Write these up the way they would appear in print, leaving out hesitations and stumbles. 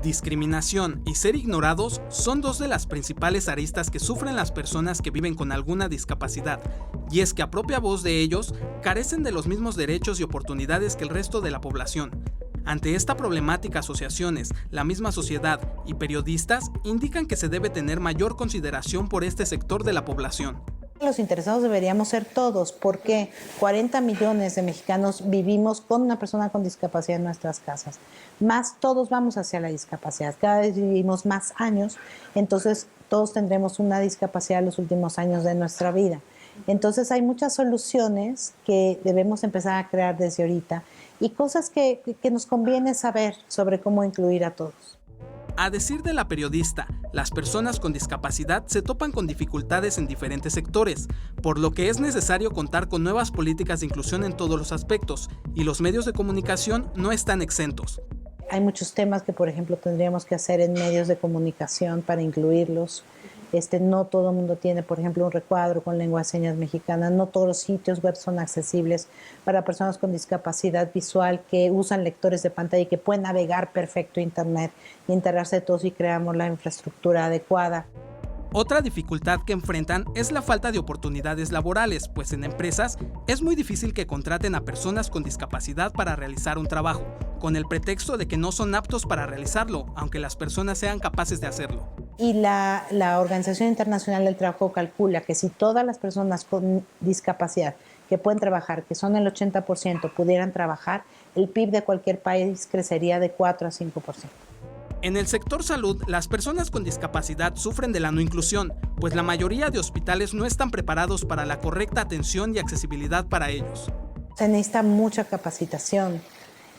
Discriminación y ser ignorados son dos de las principales aristas que sufren las personas que viven con alguna discapacidad, y es que a propia voz de ellos carecen de los mismos derechos y oportunidades que el resto de la población. Ante esta problemática, asociaciones, la misma sociedad y periodistas indican que se debe tener mayor consideración por este sector de la población. Los interesados deberíamos ser todos, porque 40 millones de mexicanos vivimos con una persona con discapacidad en nuestras casas. Más todos vamos hacia la discapacidad, cada vez vivimos más años, entonces todos tendremos una discapacidad en los últimos años de nuestra vida. Entonces hay muchas soluciones que debemos empezar a crear desde ahorita y cosas que nos conviene saber sobre cómo incluir a todos. A decir de la periodista, las personas con discapacidad se topan con dificultades en diferentes sectores, por lo que es necesario contar con nuevas políticas de inclusión en todos los aspectos, y los medios de comunicación no están exentos. Hay muchos temas que, por ejemplo, tendríamos que hacer en medios de comunicación para incluirlos. No todo el mundo tiene, por ejemplo, un recuadro con lengua de señas mexicana. No todos los sitios web son accesibles para personas con discapacidad visual que usan lectores de pantalla y que pueden navegar perfecto Internet, integrarse todos y creamos la infraestructura adecuada. Otra dificultad que enfrentan es la falta de oportunidades laborales, pues en empresas es muy difícil que contraten a personas con discapacidad para realizar un trabajo, con el pretexto de que no son aptos para realizarlo, aunque las personas sean capaces de hacerlo. Y la Organización Internacional del Trabajo calcula que si todas las personas con discapacidad que pueden trabajar, que son el 80%, pudieran trabajar, el PIB de cualquier país crecería de 4 a 5%. En el sector salud, las personas con discapacidad sufren de la no inclusión, pues la mayoría de hospitales no están preparados para la correcta atención y accesibilidad para ellos. Se necesita mucha capacitación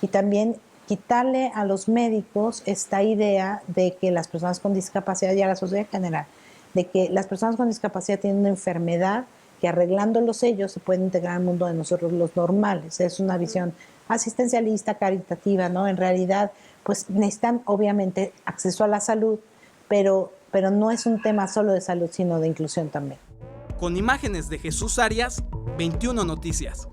y también quitarle a los médicos esta idea de que las personas con discapacidad y a la sociedad en general, de que las personas con discapacidad tienen una enfermedad que arreglándolos ellos se pueden integrar al mundo de nosotros los normales. Es una visión asistencialista, caritativa, ¿no? En realidad, pues necesitan obviamente acceso a la salud, pero no es un tema solo de salud, sino de inclusión también. Con imágenes de Jesús Arias, 21 Noticias.